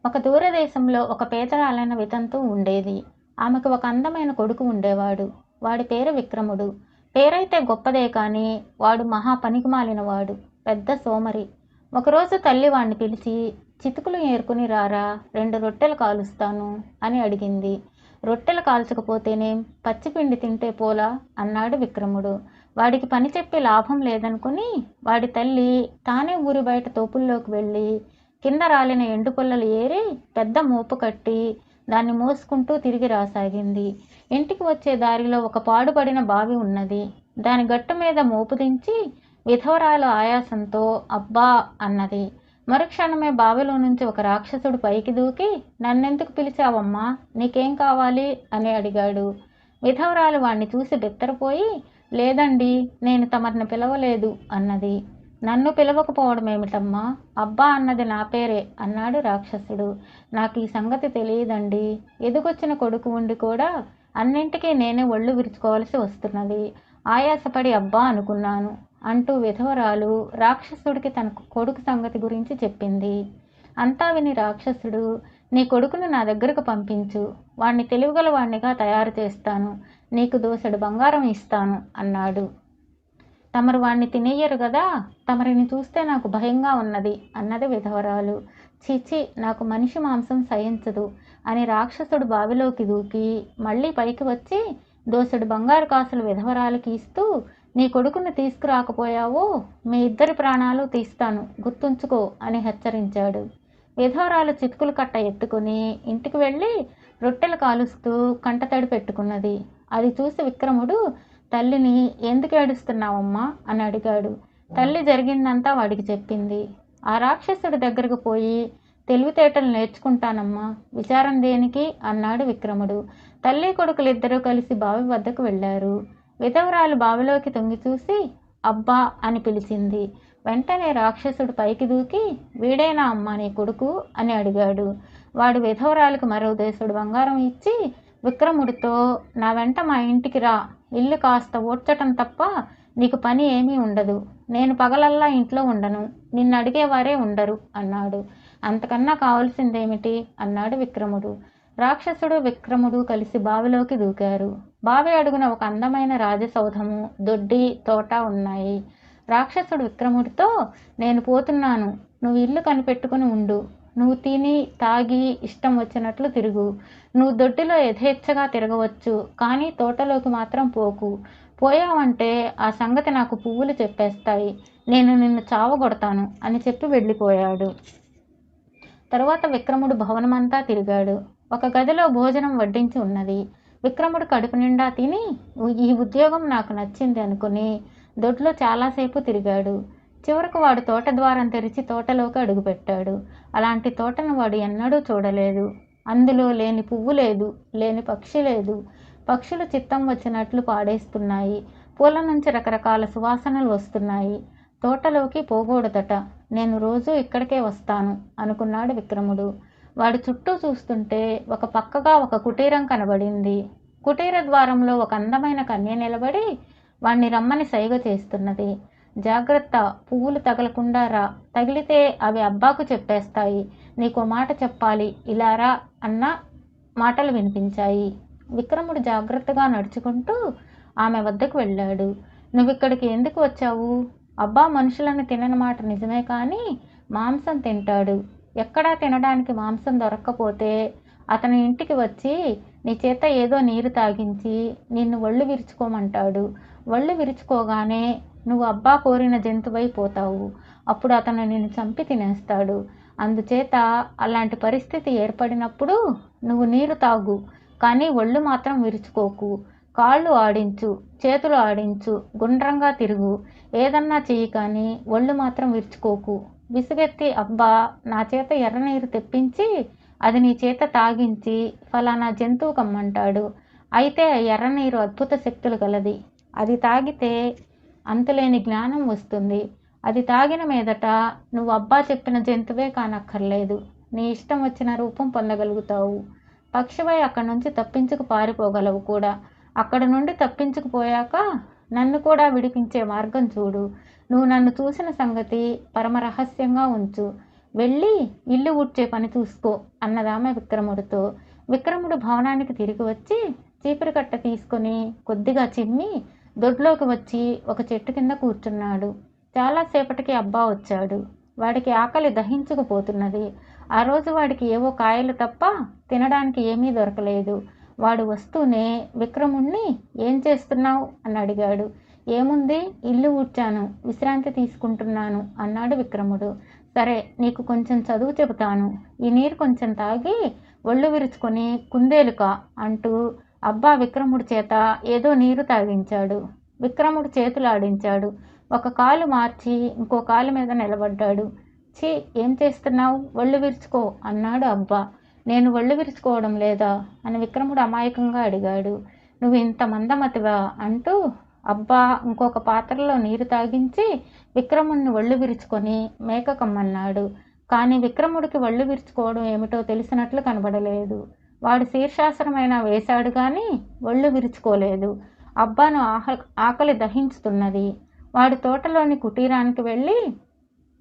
ఒక దూరదేశంలో ఒక పేదరాలైన వితంతు ఉండేది. ఆమెకు ఒక అందమైన కొడుకు ఉండేవాడు. వాడి పేరు విక్రముడు. పేరైతే గొప్పదే కానీ వాడు మహా పనికిమాలినవాడు. పెద్ద సోమరి. ఒకరోజు తల్లి వాణ్ణి పిలిచి, చితుకులు ఏరుకుని రారా, 2 రొట్టెలు కాలుస్తాను అని అడిగింది. రొట్టెలు కాల్చకపోతేనేం, పచ్చిపిండి తింటే పోలా అన్నాడు విక్రముడు. వాడికి పని చెప్పి లాభం లేదనుకుని వాడి తల్లి తానే ఊరి బయట తోపుల్లోకి వెళ్ళి కింద రాలిన ఎండు పుల్లలు ఏరి పెద్ద మోపు కట్టి దాన్ని మోసుకుంటూ తిరిగి రాసాగింది. ఇంటికి వచ్చే దారిలో ఒక పాడుపడిన బావి ఉన్నది. దాని గట్టు మీద మోపు దించి విధవరాలు ఆయాసంతో అబ్బా అన్నది. మరుక్షణమే బావిలో నుంచి ఒక రాక్షసుడు పైకి దూకి, నన్నెందుకు పిలిచావమ్మా, నీకేం కావాలి అని అడిగాడు. విధవరాలు వాణ్ణి చూసి బెత్తరపోయి, లేదండి, నేను తమరిని పిలవలేదు అన్నది. నన్ను పిలవకపోవడమేమిటమ్మా, అబ్బా అన్నది నా పేరే అన్నాడు రాక్షసుడు. నాకు ఈ సంగతి తెలియదండి. ఎదుగొచ్చిన కొడుకు ఉండి కూడా అన్నింటికీ నేనే ఒళ్ళు విరుచుకోవాల్సి వస్తున్నది. ఆయాసపడి అబ్బా అనుకున్నాను అంటూ విధవరాలు రాక్షసుడికి తన కొడుకు సంగతి గురించి చెప్పింది. అంతా విని రాక్షసుడు, నీ కొడుకును నా దగ్గరకు పంపించు, వాణ్ణి తెలివిగల వాణ్ణిగా తయారు చేస్తాను, నీకు దోసెడు బంగారం ఇస్తాను అన్నాడు. తమరు వాణ్ణి తినేయ్యరు కదా, తమరిని చూస్తే నాకు భయంగా ఉన్నది అన్నది విధవరాలు. చీచి, నాకు మనిషి మాంసం సహించదు అని రాక్షసుడు బావిలోకి దూకి మళ్ళీ పైకి వచ్చి దోసెడు బంగారు కాసులు విధవరాలకి ఇస్తూ, నీ కొడుకును తీసుకురాకపోయావో మీ ఇద్దరి ప్రాణాలు తీస్తాను, గుర్తుంచుకో అని హెచ్చరించాడు. విధవరాలు చితుకులు కట్ట ఎత్తుకుని ఇంటికి వెళ్ళి రొట్టెలు కాలుస్తూ కంటతడి పెట్టుకున్నది. అది చూసి విక్రముడు తల్లిని, ఎందుకు ఏడుస్తున్నావమ్మా అని అడిగాడు. తల్లి జరిగిందంతా వాడికి చెప్పింది. ఆ రాక్షసుడి దగ్గరకు పోయి, తెలివితేటలు నేర్చుకుంటానమ్మా, విచారం దేనికి అన్నాడు విక్రముడు. తల్లి కొడుకులిద్దరూ కలిసి బావి వద్దకు వెళ్ళారు. విధవరాలు బావిలోకి తొంగి చూసి అబ్బా అని పిలిచింది. వెంటనే రాక్షసుడు పైకి దూకి, వీడేనా అమ్మా నీ కొడుకు అని అడిగాడు. వాడు విధవరాలకు మరో దేశుడు బంగారం ఇచ్చి విక్రముడితో, నా వెంట మా ఇంటికి రా, ఇల్లు కాస్త ఊడ్చటం తప్ప నీకు పని ఏమీ ఉండదు, నేను పగలల్లా ఇంట్లో ఉండను, నిన్ను అడిగేవారే ఉండరు అన్నాడు. అంతకన్నా కావాల్సిందేమిటి అన్నాడు విక్రముడు. రాక్షసుడు విక్రముడు కలిసి బావిలోకి దూకారు. బావి అడుగున ఒక అందమైన రాజసౌధము, దొడ్డి, తోట ఉన్నాయి. రాక్షసుడు విక్రముడితో, నేను పోతున్నాను, నువ్వు ఇల్లు కనిపెట్టుకుని ఉండు, నువ్వు తిని తాగి ఇష్టం వచ్చినట్లు తిరుగు, నువ్వు దొడ్డిలో యథేచ్ఛగా తిరగవచ్చు, కానీ తోటలోకి మాత్రం పోకు, పోయావంటే ఆ సంగతి నాకు పువ్వులు చెప్పేస్తాయి, నేను నిన్ను చావగొడతాను అని చెప్పి వెళ్ళిపోయాడు. తరువాత విక్రముడు భవనమంతా తిరిగాడు. ఒక గదిలో భోజనం వడ్డించి ఉన్నది. విక్రముడు కడుపు నిండా తిని ఈ ఉద్యోగం నాకు నచ్చింది అనుకుని దొడ్లో చాలాసేపు తిరిగాడు. చివరకు వాడు తోట ద్వారం తెరిచి తోటలోకి అడుగుపెట్టాడు. అలాంటి తోటను వాడు ఎన్నడూ చూడలేదు. అందులో లేని పువ్వు లేదు, లేని పక్షి లేదు. పక్షులు చిత్తం వచ్చినట్లు పాడేస్తున్నాయి. పూల నుంచి రకరకాల సువాసనలు వస్తున్నాయి. తోటలోకి పోకూడదట, నేను రోజూ ఇక్కడికే వస్తాను అనుకున్నాడు విక్రముడు. వాడు చుట్టూ చూస్తుంటే ఒక పక్కగా ఒక కుటీరం కనబడింది. కుటీర ద్వారంలో ఒక అందమైన కన్య నిలబడి వాణ్ణి రమ్మని సైగ చేస్తున్నది. జాగ్రత్త, పువ్వులు తగలకుండా రా, తగిలితే అవి అబ్బాకు చెప్పేస్తాయి, నీకో మాట చెప్పాలి, ఇలా రా అన్న మాటలు వినిపించాయి. విక్రముడు జాగ్రత్తగా నడుచుకుంటూ ఆమె వద్దకు వెళ్ళాడు. నువ్విక్కడికి ఎందుకు వచ్చావు? అబ్బా మనుషులను తినని మాట నిజమే, కానీ మాంసం తింటాడు. ఎక్కడా తినడానికి మాంసం దొరక్కపోతే అతని ఇంటికి వచ్చి నీ చేత ఏదో నీరు తాగించి నిన్ను ఒళ్ళు విరుచుకోమంటాడు. ఒళ్ళు విరుచుకోగానే నువ్వు అబ్బా కోరిన జంతువై పోతావు. అప్పుడు అతను నిన్ను చంపి తినేస్తాడు. అందుచేత అలాంటి పరిస్థితి ఏర్పడినప్పుడు నువ్వు నీరు తాగు, కానీ ఒళ్ళు మాత్రం విరుచుకోకు. కాళ్ళు ఆడించు, చేతులు ఆడించు, గుండ్రంగా తిరుగు, ఏదన్నా చెయ్యి, కానీ ఒళ్ళు మాత్రం విరుచుకోకు. విసుగెత్తి అబ్బా నా చేత ఎర్రనీరు తెప్పించి అది నీ చేత తాగించి ఫలానా జంతువు కమ్మంటాడు. అయితే ఎర్రనీరు అద్భుత శక్తులు గలది. అది తాగితే అంతులేని జ్ఞానం వస్తుంది. అది తాగిన మీదట నువ్వు అబ్బా చెప్పిన జంతువే కానక్కర్లేదు, నీ ఇష్టం వచ్చిన రూపం పొందగలుగుతావు. పక్షివై అక్కడి నుంచి తప్పించుకు పారిపోగలవు కూడా. అక్కడ నుండి తప్పించుకుపోయాక నన్ను కూడా విడిపించే మార్గం చూడు. నువ్వు నన్ను చూసిన సంగతి పరమ రహస్యంగా ఉంచు. వెళ్ళి ఇల్లు ఊడ్చే పని చూసుకో అన్నదామె విక్రముడితో. విక్రముడు భవనానికి తిరిగి వచ్చి చీపురు కట్ట తీసుకొని కొద్దిగా చిమ్మి దొడ్లోకి వచ్చి ఒక చెట్టు కింద కూర్చున్నాడు. చాలాసేపటికి అబ్బా వచ్చాడు. వాడికి ఆకలి దహించుకుపోతున్నది. ఆ రోజు వాడికి ఏవో కాయలు తప్ప తినడానికి ఏమీ దొరకలేదు. వాడు వస్తూనే విక్రముణ్ణి ఏం చేస్తున్నావు అని అడిగాడు. ఏముంది, ఇల్లు ఊడ్చాను, విశ్రాంతి తీసుకుంటున్నాను అన్నాడు విక్రముడు. సరే, నీకు కొంచెం చదువు చెబుతాను. ఈ నీరు కొంచెం తాగి ఒళ్ళు విరుచుకొని కుందేలుక అంటూ అబ్బా విక్రముడి చేత ఏదో నీరు తాగించాడు. విక్రముడు చేతులు ఆడించాడు. ఒక కాలు మార్చి ఇంకో కాలు మీద నిలబడ్డాడు. ఛీ, ఏం చేస్తున్నావు, ఒళ్ళు విరుచుకో అన్నాడు అబ్బా. నేను ఒళ్ళు విరుచుకోవడం లేదా అని విక్రముడు అమాయకంగా అడిగాడు. నువ్వు ఇంత మందమతివా అంటూ అబ్బా ఇంకొక పాత్రలో నీరు తాగించి విక్రముడిని ఒళ్ళు విరుచుకొని మేక కమ్మన్నాడు. కానీ విక్రముడికి ఒళ్ళు విరుచుకోవడం ఏమిటో తెలిసినట్లు కనబడలేదు. వాడు శీర్షాసనమైన వేశాడు కానీ ఒళ్ళు విరుచుకోలేదు. అబ్బాను ఆకలి దహించుతున్నది. వాడు తోటలోని కుటీరానికి వెళ్ళి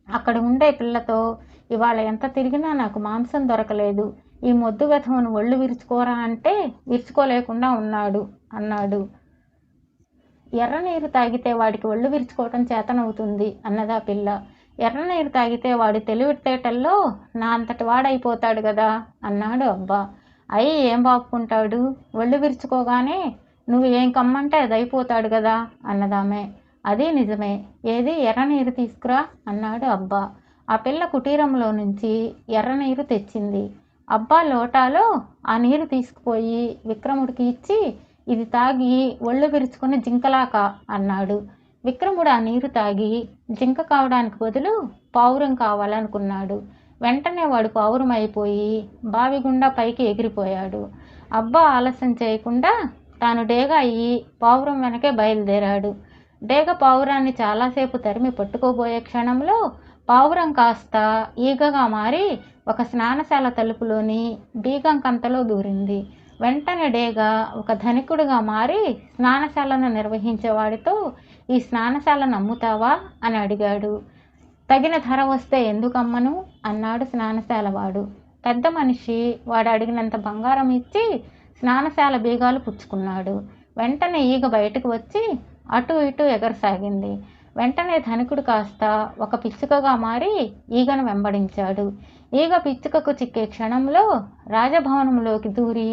అక్కడ ఉండే పిల్లతో, ఇవాళ ఎంత తిరిగినా నాకు మాంసం దొరకలేదు, ఈ మొద్దు వెధవను ఒళ్ళు విరుచుకోరా అంటే విరుచుకోలేకుండా ఉన్నాడు అన్నాడు. ఎర్రనీరు తాగితే వాడికి ఒళ్ళు విరుచుకోవటం చేతనవుతుంది అన్నదా పిల్ల. ఎర్రనీరు తాగితే వాడి తెలివితేటల్లో నా అంతటి వాడైపోతాడు కదా అన్నాడు అబ్బా. అయ్యి ఏం బాపుకుంటాడు, ఒళ్ళు విరుచుకోగానే నువ్వు ఏం కమ్మంటే అది అయిపోతాడు కదా అన్నదామె. అది నిజమే, ఏది ఎర్రనీరు తీసుకురా అన్నాడు అబ్బా. ఆ పిల్ల కుటీరంలో నుంచి ఎర్రనీరు తెచ్చింది. అబ్బా లోటాలో ఆ నీరు తీసుకుపోయి విక్రముడికి ఇచ్చి, ఇది తాగి ఒళ్ళు విరుచుకుని జింకలాక అన్నాడు. విక్రముడు ఆ నీరు తాగి జింక కావడానికి బదులు పావురం కావాలనుకున్నాడు. వెంటనే వాడు పావురం అయిపోయి బావి గుండా పైకి ఎగిరిపోయాడు. అబ్బా ఆలస్యం చేయకుండా తాను డేగ అయ్యి పావురం వెనకే బయలుదేరాడు. డేగ పావురాన్ని చాలాసేపు తరిమి పట్టుకోబోయే క్షణంలో పావురం కాస్త ఈగగా మారి ఒక స్నానశాల తలుపులోని బీగం కంతలో దూరింది. వెంటనే డేగ ఒక ధనికుడుగా మారి స్నానశాలను నిర్వహించేవాడితో, ఈ స్నానశాలను అమ్ముతావా అని అడిగాడు. తగిన ధర వస్తే ఎందుకమ్మను అన్నాడు స్నానశాలవాడు. పెద్ద మనిషి వాడు అడిగినంత బంగారం ఇచ్చి స్నానశాల బీగాలు పుచ్చుకున్నాడు. వెంటనే ఈగ బయటకు వచ్చి అటు ఇటు ఎగరసాగింది. వెంటనే ధనికుడు కాస్త ఒక పిచ్చుకగా మారి ఈగను వెంబడించాడు. ఈగ పిచ్చుకకు చిక్కే క్షణంలో రాజభవనంలోకి దూరి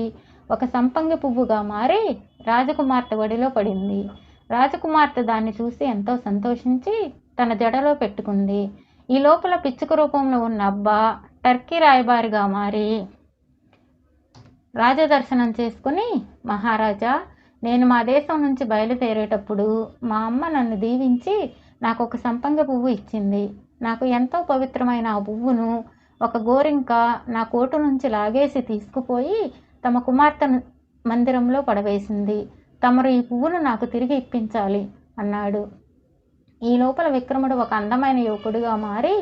ఒక సంపంగి పువ్వుగా మారి రాజకుమార్తె ఒడిలో పడింది. రాజకుమార్తె దాన్ని చూసి ఎంతో సంతోషించి తన జడలో పెట్టుకుంది. ఈ లోపల పిచ్చుక రూపంలో ఉన్న అబ్బా టర్కీ రాయబారిగా మారి రాజదర్శనం చేసుకుని, మహారాజా, నేను మా దేశం నుంచి బయలుదేరేటప్పుడు మా అమ్మ నన్ను దీవించి నాకు ఒక సంపంగి పువ్వు ఇచ్చింది. నాకు ఎంతో పవిత్రమైన ఆ పువ్వును ఒక గోరింక నా కోటు నుంచి లాగేసి తీసుకుపోయి తమ కుమార్తె మందిరంలో పడవేసింది. తమరు ఈ పువ్వును నాకు తిరిగి ఇప్పించాలి అన్నాడు. ఈ లోపల విక్రముడు ఒక అందమైన యువకుడిగా మారి,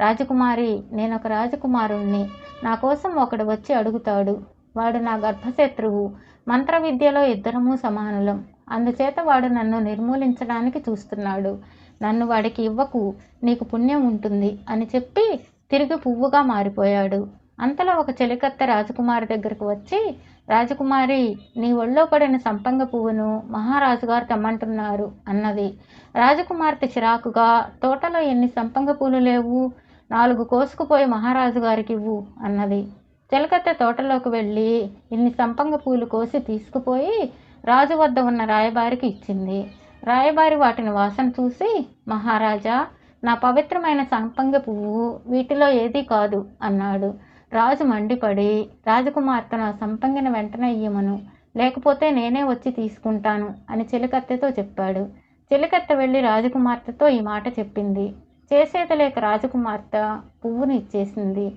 రాజకుమారి, నేను ఒక రాజకుమారుణ్ణి, నా కోసం ఒకడు వచ్చి అడుగుతాడు. వాడు నా గర్భశత్రువు, మంత్ర విద్యలో ఇద్దరము సమానులం, అందుచేత వాడు నన్ను నిర్మూలించడానికి చూస్తున్నాడు. నన్ను వాడికి ఇవ్వకు, నీకు పుణ్యం ఉంటుంది అని చెప్పి తిరిగి పువ్వుగా మారిపోయాడు. అంతలో ఒక చెలికత్తె రాజకుమారి దగ్గరకు వచ్చి, రాజకుమారి, నీ ఒళ్ళో పడిన సంపంగ పువ్వును మహారాజు గారు తెమ్మంటున్నారు అన్నది. రాజకుమార్తె చిరాకుగా, తోటలో ఎన్ని సంపంగ పూలు లేవు, 4 కోసుకుపోయి మహారాజు గారికి ఇవ్వు అన్నది. చెలికత్తె తోటలోకి వెళ్ళి ఇన్ని సంపంగ పూలు కోసి తీసుకుపోయి రాజు వద్ద ఉన్న రాయబారికి ఇచ్చింది. రాయబారి వాటిని వాసన చూసి, మహారాజా, నా పవిత్రమైన సంపంగ పువ్వు వీటిలో ఏదీ కాదు అన్నాడు. రాజు మండిపడి, రాజకుమార్తెను ఆ సంపంగిని వెంటనే ఇయ్యమను, లేకపోతే నేనే వచ్చి తీసుకుంటాను అని చెలికత్తెతో చెప్పాడు. చెలికత్తె వెళ్ళి రాజకుమార్తెతో ఈ మాట చెప్పింది. చేసేది లేక రాజకుమార్తె పువ్వును ఇచ్చేసింది.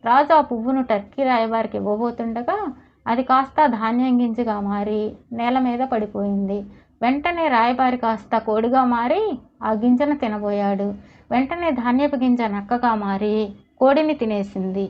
రాజు ఆ పువ్వును టర్కీ రాయబారికి ఇవ్వబోతుండగా అది కాస్త ధాన్యం గింజగా మారి నేల మీద పడిపోయింది. వెంటనే రాయబారి కాస్త కోడిగా మారి ఆ గింజను తినబోయాడు. వెంటనే ధాన్యపు గింజ నక్కగా మారి కోడిని తినేసింది.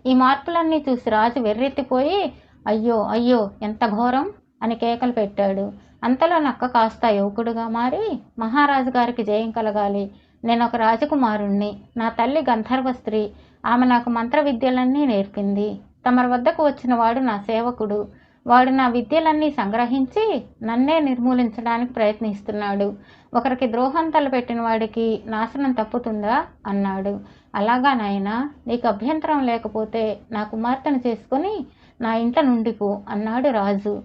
ఈ మార్పులన్నీ చూసి రాజు వెర్రెత్తిపోయి, అయ్యో అయ్యో ఎంత ఘోరం అని కేకలు పెట్టాడు. అంతలో నక్క కాస్త యువకుడుగా మారి, మహారాజు గారికి జయం కలగాలి, నేనొక రాజకుమారుణ్ణి. నా తల్లి గంధర్వ స్త్రీ. ఆమె నాకు మంత్ర విద్యలన్నీ నేర్పింది. తమరి వద్దకు వచ్చిన వాడు నా సేవకుడు. వాడు నా విద్యలన్నీ సంగ్రహించి నన్నే నిర్మూలించడానికి ప్రయత్నిస్తున్నాడు. ఒకరికి ద్రోహం తలపెట్టిన వాడికి నాశనం తప్పుతుందా అన్నాడు. అలాగా నాయనా, నీకు అభ్యంతరం లేకపోతే నా కుమార్తెను చేసుకుని నా ఇంట నుండిపో అన్నాడు రాజు.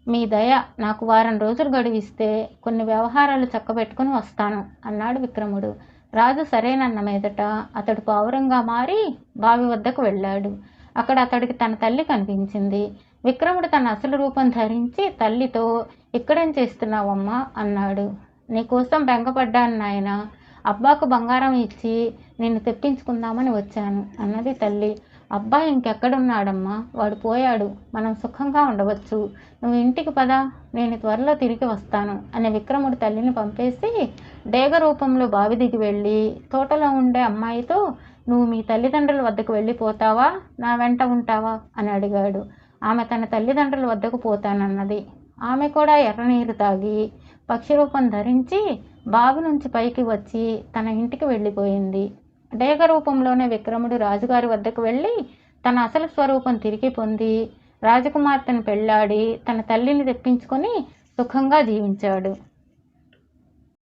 మీ దయ, నాకు వారం రోజులు గడువిస్తే కొన్ని వ్యవహారాలు చక్కబెట్టుకుని వస్తాను అన్నాడు విక్రముడు. రాజు సరేనన్న మీదట అతడు పావురంగా మారి బావి వద్దకు వెళ్ళాడు. అక్కడ అతడికి తన తల్లి కనిపించింది. విక్రముడు తన అసలు రూపం ధరించి తల్లితో, ఇక్కడేం చేస్తున్నావమ్మా అన్నాడు. నీకోసం బెంగపడ్డాను నాయనా. అబ్బాకు బంగారం ఇచ్చి నిన్ను తెప్పించుకుందామని వచ్చాను అన్నది తల్లి. అబ్బాయి ఇంకెక్కడున్నాడమ్మా? వాడు పోయాడు. మనం సుఖంగా ఉండవచ్చు. నువ్వు ఇంటికి పద, నేను త్వరలో తిరిగి వస్తాను అని విక్రముడు తల్లిని పంపేసి డేగ రూపంలో బావి దిగి వెళ్ళి తోటలో ఉండే అమ్మాయితో, నువ్వు మీ తల్లిదండ్రుల వద్దకు వెళ్ళిపోతావా, నా వెంట ఉంటావా అని అడిగాడు. ఆమె తన తల్లిదండ్రుల వద్దకు పోతానన్నది. ఆమె కూడా ఎర్రనీరు తాగి పక్షి రూపం ధరించి బావి నుంచి పైకి వచ్చి తన ఇంటికి వెళ్ళిపోయింది. డేగ రూపంలోనే విక్రముడు రాజుగారి వద్దకు వెళ్ళి తన అసలు స్వరూపం తిరిగి పొంది రాజకుమార్తెను పెళ్లాడి తన తల్లిని తెప్పించుకొని సుఖంగా జీవించాడు.